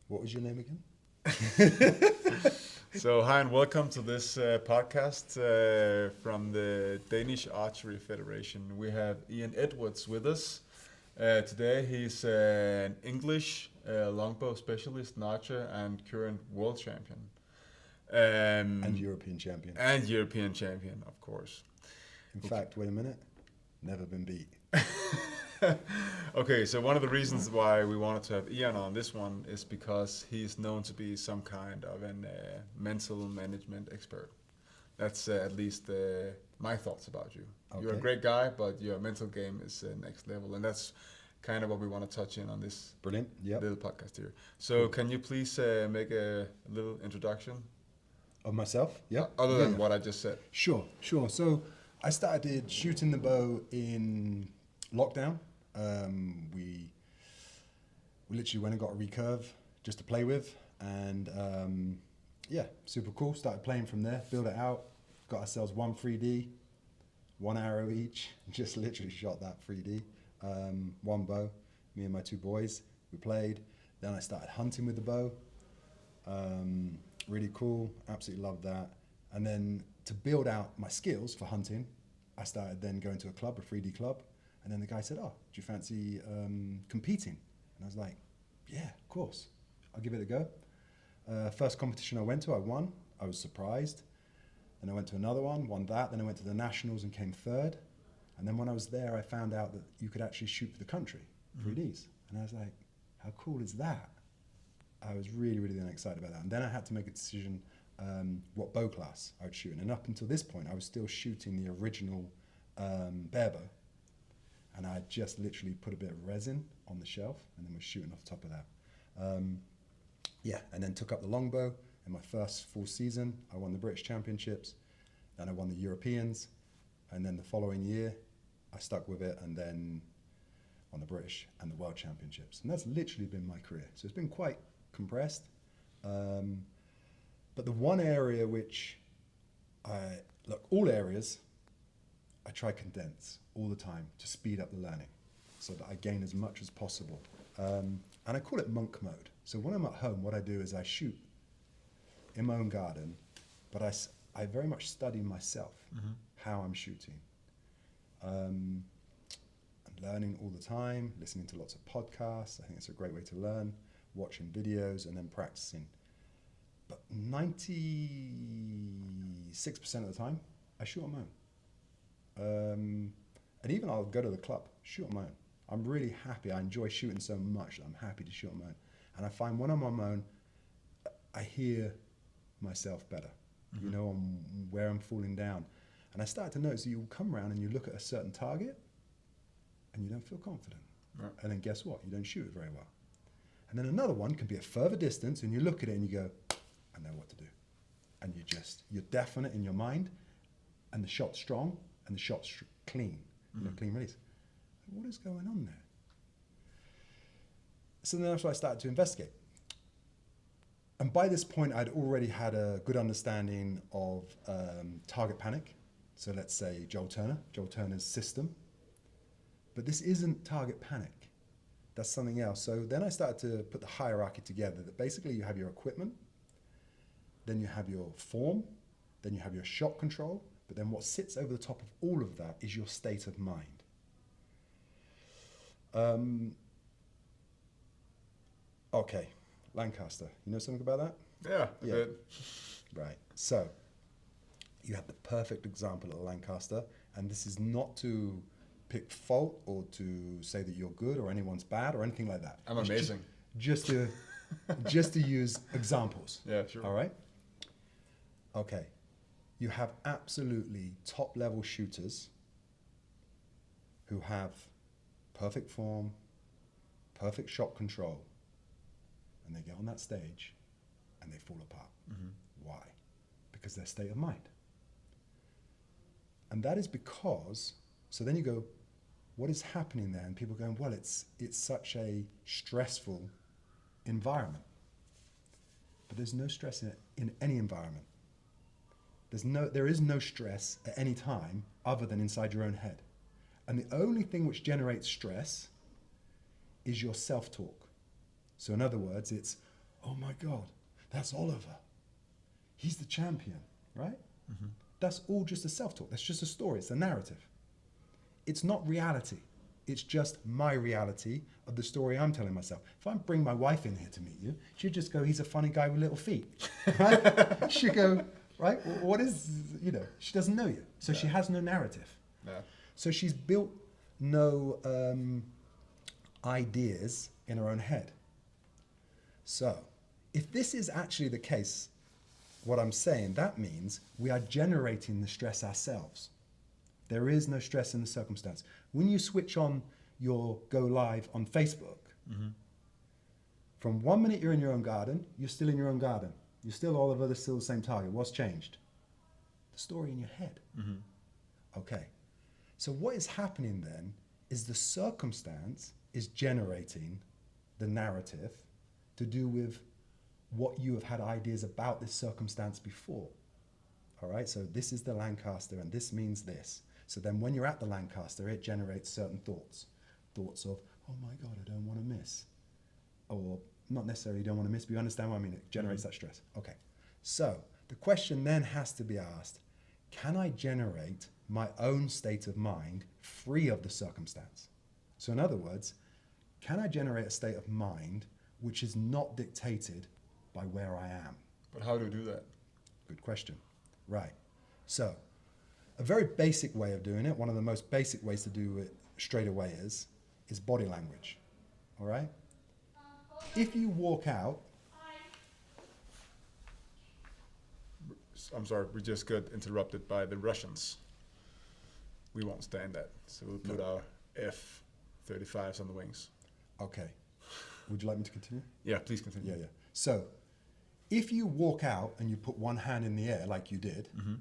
What was your name again? So, hi and welcome to this podcast from the Danish Archery Federation. We have Ian Edwards with us today. He's an English longbow specialist, archer, and current world champion. And European champion. And European champion, of course. In fact, wait a minute. Never been beat. Okay, so one of the reasons why we wanted to have Ian on this one is because he's known to be some kind of an mental management expert. That's at least my thoughts about you. Okay. You're a great guy, but your mental game is next level, and that's kind of what we want to touch in on this Brilliant. Yep. little podcast here. So cool. Can you please make a little introduction? Of myself? Yeah. Other than what I just said. Sure. So I started shooting the bow in lockdown. We literally went and got a recurve just to play with, and super cool. Started playing from there, built it out, got ourselves one 3D, one arrow each, just literally shot that 3D, one bow, me and my two boys, we played. Then I started hunting with the bow, really cool, absolutely loved that. And then to build out my skills for hunting, I started then going to a club, a 3D club. And then the guy said, "Oh, do you fancy competing?" And I was like, "Yeah, of course. I'll give it a go." First competition I went to, I won. I was surprised. Then I went to another one, won that. Then I went to the nationals and came third. And then when I was there, I found out that you could actually shoot for the country, 3Ds. And I was like, how cool is that? I was really, really then excited about that. And then I had to make a decision what bow class I would shoot in. And up until this point, I was still shooting the original bear bow. And I just literally put a bit of resin on the shelf and then was shooting off the top of that. And then took up the longbow in my first full season. I won the British Championships, then I won the Europeans, and then the following year I stuck with it and then won the British and the World Championships. And that's literally been my career. So it's been quite compressed. But the one area which all areas, I try condense all the time to speed up the learning so that I gain as much as possible. And I call it monk mode. So when I'm at home, what I do is I shoot in my own garden, but I very much study myself, how I'm shooting. I'm learning all the time, listening to lots of podcasts. I think it's a great way to learn, watching videos and then practicing. But 96% of the time, I shoot on my own. And even I'll go to the club, shoot on my own. I'm really happy. I enjoy shooting so much that I'm happy to shoot on my own. And I find when I'm on my own, I hear myself better. You know, where I'm falling down. And I started to notice that you come around and you look at a certain target and you don't feel confident. Right. And then guess what? You don't shoot it very well. And then another one can be at further distance and you look at it and you go, I know what to do. And you're definite in your mind and the shot's strong and the shot's clean, clean release. What is going on there? So then that's why I started to investigate. And by this point, I'd already had a good understanding of target panic. So let's say Joel Turner's system. But this isn't target panic. That's something else. So then I started to put the hierarchy together that basically you have your equipment, then you have your form, then you have your shot control, but then what sits over the top of all of that is your state of mind. Okay, Lancaster. You know something about that? Yeah, a bit. Right. So, you have the perfect example of Lancaster, and this is not to pick fault or to say that you're good or anyone's bad or anything like that. I'm amazing. Just to use examples. Yeah, sure. All right? Okay. You have absolutely top-level shooters who have perfect form, perfect shot control, and they get on that stage and they fall apart. Why? Because their state of mind. And that is because, so then you go, what is happening there? And people are going, well, it's such a stressful environment. But there's no stress in any environment. There is no stress at any time other than inside your own head. And the only thing which generates stress is your self-talk. So in other words, it's, oh my God, that's Oliver. He's the champion, right? Mm-hmm. That's all just a self-talk. That's just a story. It's a narrative. It's not reality. It's just my reality of the story I'm telling myself. If I bring my wife in here to meet you, she'd just go, he's a funny guy with little feet. Right? She'd go, right? What is, she doesn't know you. So she has no narrative. Yeah. So she's built no ideas in her own head. So if this is actually the case, what I'm saying, that means we are generating the stress ourselves. There is no stress in the circumstance. When you switch on your go live on Facebook, Mm-hmm. from 1 minute you're in your own garden, you're still in your own garden. You're still Oliver, there's still the same target. What's changed? The story in your head. Mm-hmm. Okay. So what is happening then is the circumstance is generating the narrative to do with what you have had ideas about this circumstance before. All right, so this is the Lancaster and this means this. So then when you're at the Lancaster, it generates certain thoughts. Thoughts of, oh my God, I don't want to miss. Or not necessarily don't want to miss, but you understand what I mean? It generates that stress. Okay, so the question then has to be asked, can I generate my own state of mind free of the circumstance? So in other words, can I generate a state of mind which is not dictated by where I am? But how do you do that? Good question. Right. So a very basic way of doing it, one of the most basic ways to do it straight away is body language. All right? If you walk out, I'm sorry, we just got interrupted by the Russians. We won't stand that, so we'll put our F-35s on the wings. okay. Would you like me to continue? Yeah, please continue. Yeah. So if you walk out and you put one hand in the air like you did, Mm-hmm.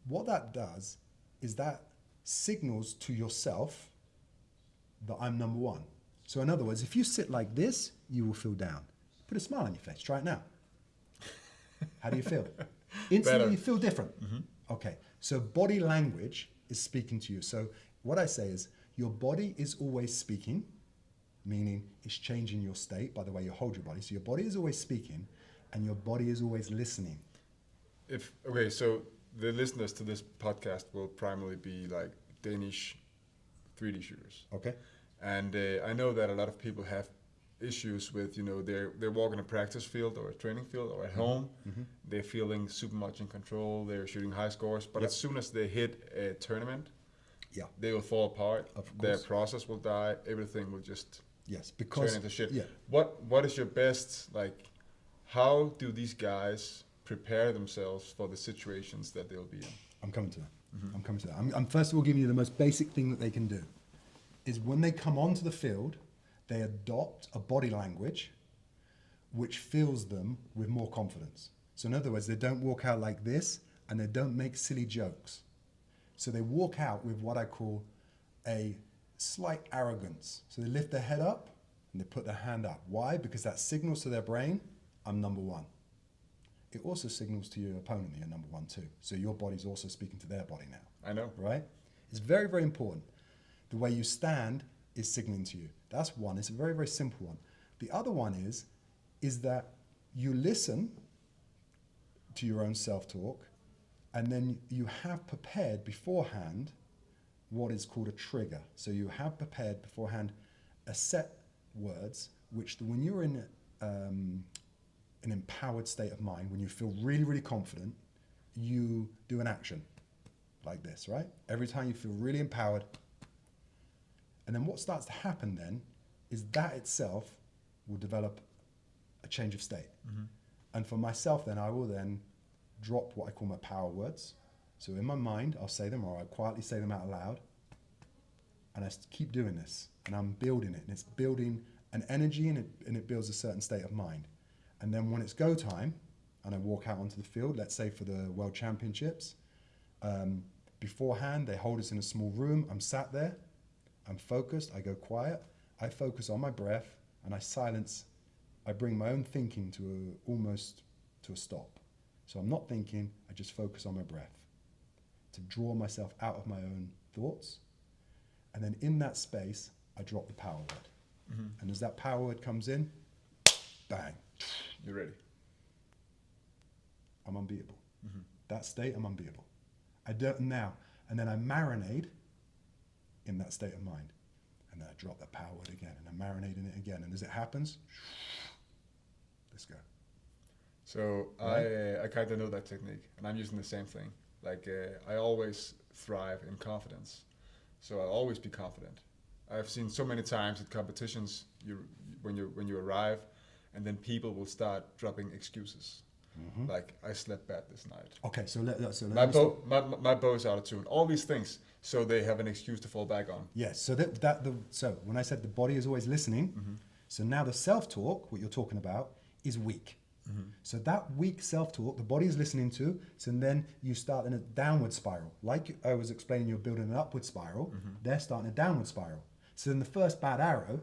what that does is that signals to yourself that I'm number one. So in other words, if you sit like this, you will feel down. Put a smile on your face. Try it now. How do you feel? Instantly, Better. you feel different. Mm-hmm. Okay, so body language is speaking to you. So what I say is your body is always speaking, meaning it's changing your state by the way you hold your body. So your body is always speaking and your body is always listening. So the listeners to this podcast will primarily be like Danish 3D shooters. Okay? And I know that a lot of people have issues with, they're walking a practice field or a training field or at home. Mm-hmm. They're feeling super much in control. They're shooting high scores. But Yep. as soon as they hit a tournament, Yeah. they will fall apart. Of Their course. process will die. Everything will just Yes, because turn into shit. yeah. What is your best, how do these guys prepare themselves for the situations that they'll be in? I'm coming to that. Mm-hmm. I'm coming to that. I'm first of all giving you the most basic thing that they can do is when they come onto the field, they adopt a body language which fills them with more confidence. So in other words, they don't walk out like this and they don't make silly jokes. So they walk out with what I call a slight arrogance. So they lift their head up and they put their hand up. Why? Because that signals to their brain, I'm number one. It also signals to your opponent that you're number one too. So your body's also speaking to their body now. I know. Right? It's very, very important. The way you stand is signaling to you. That's one. It's a very, very simple one. The other one is that you listen to your own self-talk and then you have prepared beforehand what is called a trigger. So you have prepared beforehand a set words which when you're in an empowered state of mind, when you feel really, really confident, you do an action like this, right? Every time you feel really empowered. And then what starts to happen then is that itself will develop a change of state. Mm-hmm. And for myself then, I will then drop what I call my power words. So in my mind, I'll say them or I quietly say them out loud. And I keep doing this and I'm building it. And it's building an energy and it builds a certain state of mind. And then when it's go time and I walk out onto the field, let's say for the World Championships, beforehand, they hold us in a small room. I'm sat there. I'm focused, I go quiet, I focus on my breath, and I bring my own thinking almost to a stop. So I'm not thinking, I just focus on my breath to draw myself out of my own thoughts. And then in that space, I drop the power word. Mm-hmm. And as that power word comes in, bang, You're ready. I'm unbeatable. That state, I'm unbeatable. I don't now. And then I marinate in that state of mind. And then I drop that power word again, and I marinate in it again. And as it happens, let's go. So I kind of know that technique, and I'm using the same thing. Like I always thrive in confidence, so I'll always be confident. I've seen so many times at competitions, when you arrive, and then people will start dropping excuses. Like, I slept bad this night. Okay, so let My bow is out of tune. All these things, so they have an excuse to fall back on. Yes, so when I said the body is always listening, so now the self-talk, what you're talking about, is weak. So that weak self-talk, the body is listening to, so then you start in a downward spiral. Like I was explaining, you're building an upward spiral, they're starting a downward spiral. So then the first bad arrow,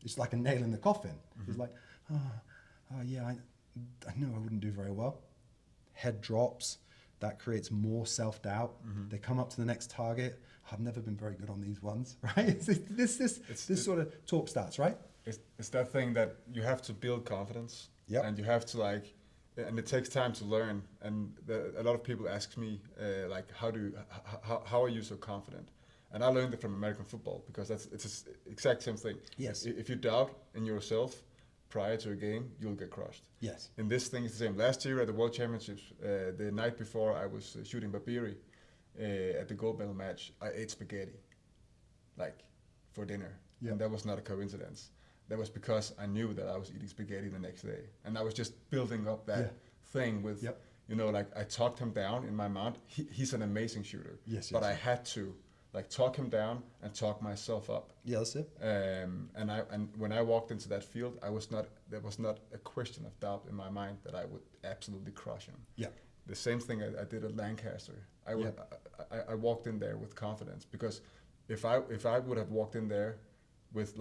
it's like a nail in the coffin. It's like, I knew I wouldn't do very well. Head drops, that creates more self-doubt. They come up to the next target. I've never been very good on these ones, right? This sort of talk starts, right? It's that thing that you have to build confidence. Yep. And you have to and it takes time to learn. And a lot of people ask me, how are you so confident? And I learned it from American football, because it's the exact same thing. Yes. If you doubt in yourself prior to a game, you'll get crushed. Yes. And this thing is the same. Last year at the World Championships, the night before I was shooting Babiri at the gold medal match, I ate spaghetti, for dinner. Yep. And that was not a coincidence. That was because I knew that I was eating spaghetti the next day. And I was just building up that thing with, I talked him down in my mind. He's an amazing shooter. Yes, but yes. I had to talk him down and talk myself up. Yeah, that's it. And when I walked into that field, there was not a question of doubt in my mind that I would absolutely crush him. Yeah. The same thing I did at Lancaster. I walked in there with confidence, because if I would have walked in there with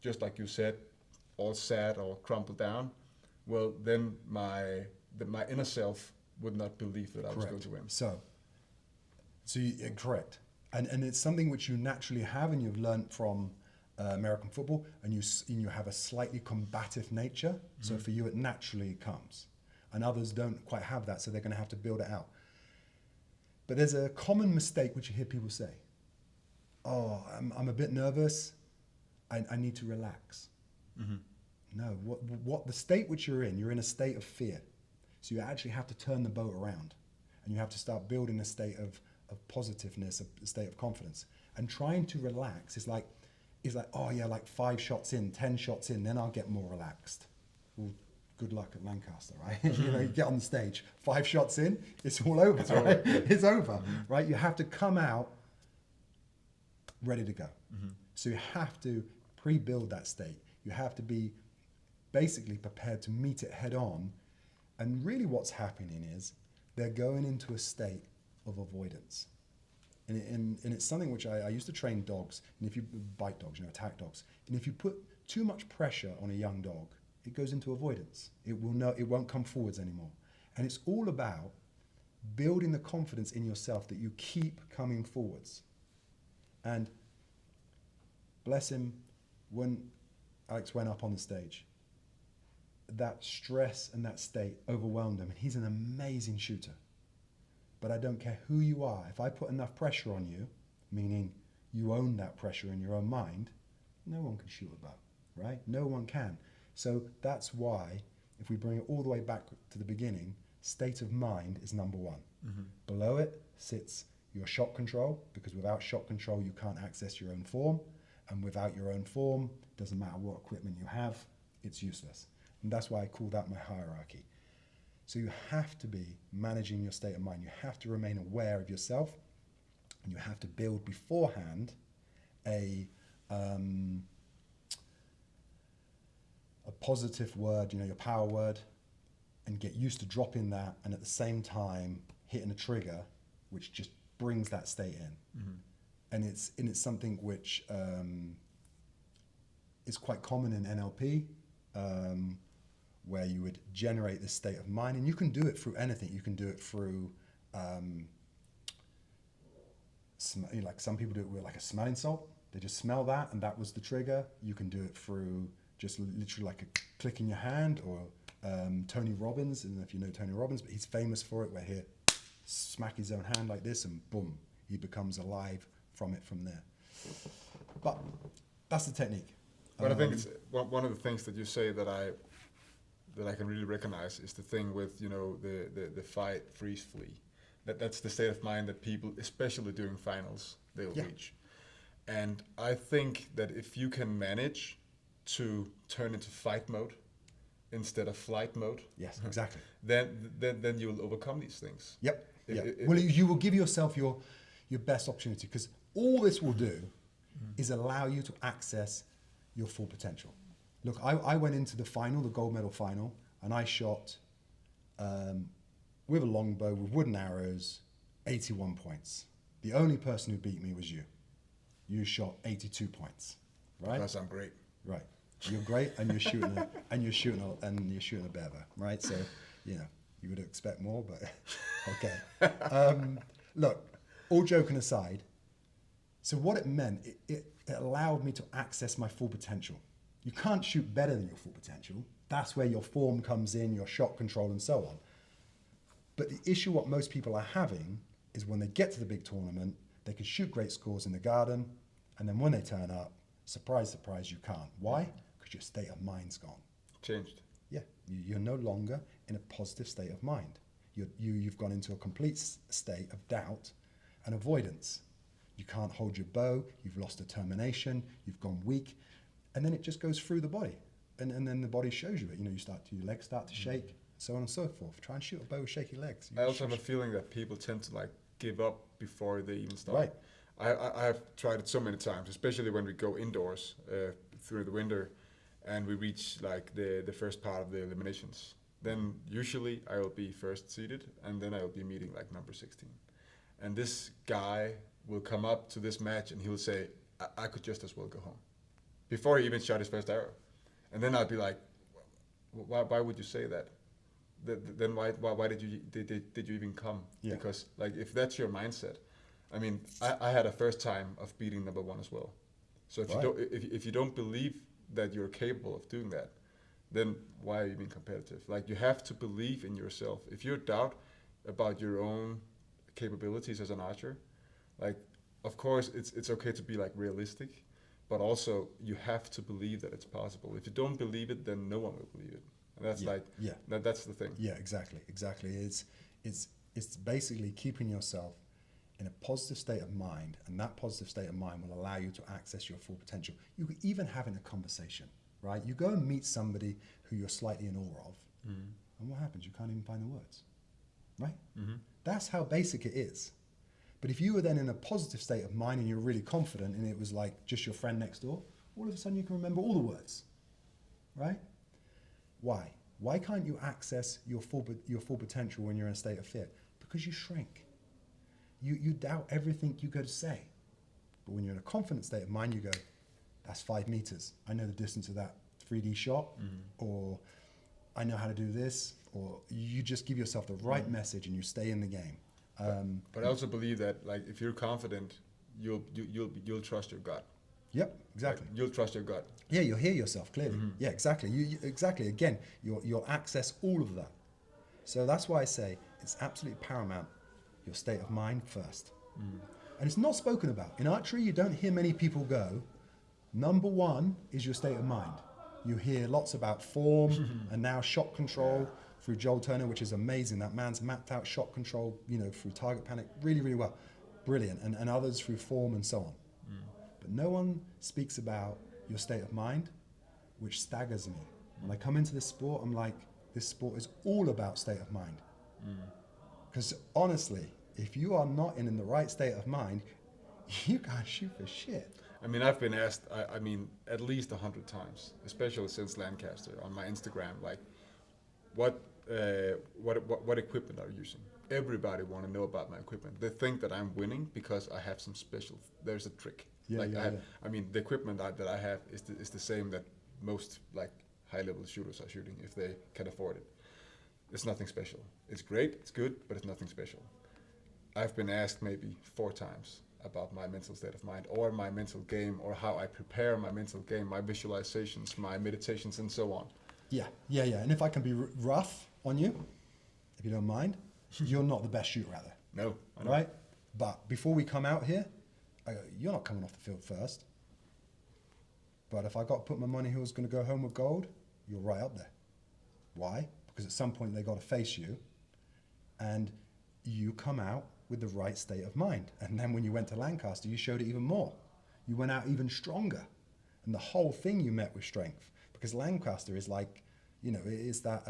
just like you said, all sad or crumpled down, well, then my inner self would not believe that I was going to win. So you're correct. And it's something which you naturally have, and you've learned from American football, and you have a slightly combative nature. So for you, it naturally comes. And others don't quite have that, so they're going to have to build it out. But there's a common mistake which you hear people say. Oh, I'm a bit nervous. I need to relax. No, what the state which you're in a state of fear. So you actually have to turn the boat around, and you have to start building a state of positiveness, a state of confidence. And trying to relax is like 5 shots in, 10 shots in, then I'll get more relaxed. Well, good luck at Lancaster, right? You get on the stage, 5 shots in, it's all over, right? It's over, right? You have to come out ready to go. So you have to pre-build that state. You have to be basically prepared to meet it head on. And really what's happening is they're going into a state of avoidance. And it's something which I used to train dogs, and if you bite dogs, attack dogs, and if you put too much pressure on a young dog, it goes into avoidance. It won't come forwards anymore. And it's all about building the confidence in yourself that you keep coming forwards. And bless him, when Alex went up on the stage, that stress and that state overwhelmed him. And he's an amazing shooter. But I don't care who you are. If I put enough pressure on you, meaning you own that pressure in your own mind, no one can shoot a bow, right? No one can. So that's why, if we bring it all the way back to the beginning, state of mind is number one. Below it sits your shot control, because without shot control, you can't access your own form. And without your own form, doesn't matter what equipment you have, it's useless. And that's why I call that my hierarchy. So you have to be managing your state of mind. You have to remain aware of yourself, and you have to build beforehand a positive word, your power word, and get used to dropping that, and at the same time hitting a trigger which just brings that state in. And it's something which is quite common in NLP, where you would generate this state of mind, and you can do it through anything. You can do it through, like some people do it with like a smelling salt. They just smell that, and that was the trigger. You can do it through just literally like a click in your hand, or Tony Robbins, I don't know if you know Tony Robbins, but he's famous for it, where he'll smack his own hand like this and boom, he becomes alive from there. But that's the technique. But I think it's one of the things that you say that I can really recognize is the thing with, you know, the fight, freeze, flee. That's the state of mind that people, especially during finals, they'll reach. And I think that if you can manage to turn into fight mode instead of flight mode, yes, exactly, then you will overcome these things. Yep. Well, you will give yourself your best opportunity, because all this will do is allow you to access your full potential. Look, I went into the final, the gold medal final, and I shot with a longbow with wooden arrows, 81 points. The only person who beat me was you. You shot 82 points, right? Because I'm great. Right. You're great, and you're shooting a bever, right? So, you know, you would expect more, but okay. Look, all joking aside, so what it meant, it allowed me to access my full potential. You can't shoot better than your full potential. That's where your form comes in, your shot control, and so on. But the issue what most people are having is when they get to the big tournament, they can shoot great scores in the garden, and then when they turn up, surprise, surprise, you can't. Why? Because your state of mind's gone. Changed. Yeah, you're no longer in a positive state of mind. You've gone into a complete state of doubt and avoidance. You can't hold your bow, you've lost determination, you've gone weak, and then it just goes through the body. And then the body shows you it. You know, your legs start to shake, so on and so forth. Try and shoot a bow with shaky legs. I also have a feeling that people tend to like give up before they even start. Right. I have tried it so many times, especially when we go indoors through the winter and we reach like the first part of the eliminations. Then usually I will be first seeded, and then I will be meeting like number 16. And this guy will come up to this match and he will say, I could just as well go home, before he even shot his first arrow. And then I'd be like, why would you say that? Then why did you even come? Yeah. Because like if that's your mindset, I mean, I had a first time of beating number 1 as well. So if you don't believe that you're capable of doing that, then why are you being competitive? Like, you have to believe in yourself. If you doubt about your own capabilities as an archer, like, of course it's okay to be like realistic, but also you have to believe that it's possible. If you don't believe it, then no one will believe it. And that's that's the thing. Yeah, exactly. It's basically keeping yourself in a positive state of mind, and that positive state of mind will allow you to access your full potential. You could even having a conversation, right? You go and meet somebody who you're slightly in awe of, and what happens? You can't even find the words, right? That's how basic it is. But if you were then in a positive state of mind and you're really confident, and it was like just your friend next door, all of a sudden you can remember all the words, right? Why? Why can't you access your full potential when you're in a state of fear? Because you shrink. You doubt everything you go to say. But when you're in a confident state of mind, you go, that's 5 meters. I know the distance of that 3D shot, or I know how to do this, or you just give yourself the right message and you stay in the game. But I also believe that, like, if you're confident, you'll trust your gut. Yep, exactly. Like, you'll trust your gut. Yeah, you'll hear yourself clearly. Yeah, exactly. Exactly. Again, you'll access all of that. So that's why I say it's absolutely paramount. Your state of mind first. And it's not spoken about. In archery, you don't hear many people go, number 1 is your state of mind. You hear lots about form and now shot control through Joel Turner, which is amazing. That man's mapped out shot control, you know, through target panic really, really well. Brilliant. And others through form and so on. But no one speaks about your state of mind, which staggers me. When I come into this sport, I'm like, this sport is all about state of mind. Because honestly, if you are not in the right state of mind, you can't shoot for shit. I mean, I've been asked, I mean, at least 100 times, especially since Lancaster, on my Instagram, like, what equipment are you using? Everybody want to know about my equipment. They think that I'm winning because I have some special, there's a trick. I mean, the equipment that I have is the same that most, like, high-level shooters are shooting if they can afford it. It's nothing special. It's great, it's good, but it's nothing special. I've been asked maybe 4 times about my mental state of mind, or my mental game, or how I prepare my mental game, my visualizations, my meditations, and so on. Yeah. And if I can be rough on you, if you don't mind, you're not the best shooter out there, No, I know. right? But before we come out here, I go, you're not coming off the field first. But if I got to put my money who's going to go home with gold, you're right up there. Why? Because at some point they got to face you, and you come out with the right state of mind. And then when you went to Lancaster, you showed it even more. You went out even stronger, and the whole thing you met with strength. Because Lancaster is like, it's that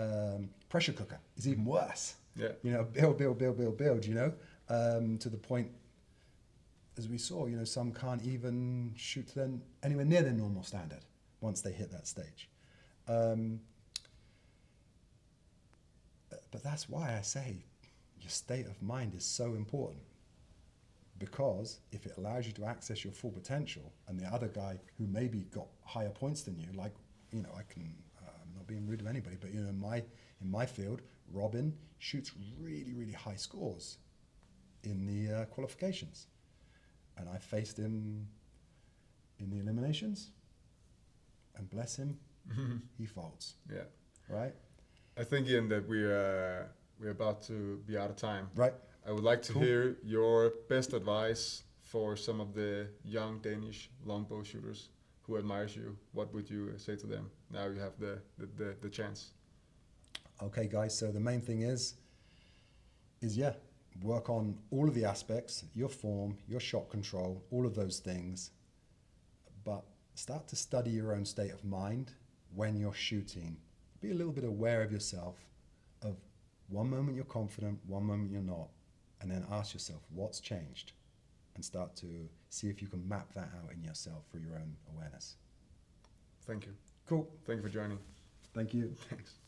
pressure cooker. It's even worse. Yeah. Build. To the point, as we saw, some can't even shoot to anywhere near their normal standard once they hit that stage. But that's why I say your state of mind is so important, because if it allows you to access your full potential, and the other guy who maybe got higher points than you, like, I'm not being rude to anybody, but in my field, Robin shoots really, really high scores in the qualifications, and I faced him in the eliminations, and bless him, he folds. Yeah. Right. I think, Ian, that we're about to be out of time. Right. I would like to hear your best advice for some of the young Danish longbow shooters who admires you. What would you say to them? Now you have the chance. Okay, guys. So the main thing is work on all of the aspects, your form, your shot control, all of those things. But start to study your own state of mind when you're shooting. Be a little bit aware of yourself, of one moment you're confident, one moment you're not, and then ask yourself what's changed, and start to see if you can map that out in yourself for your own awareness. Thank you. Cool. Thank you for joining. Thank you. Thanks.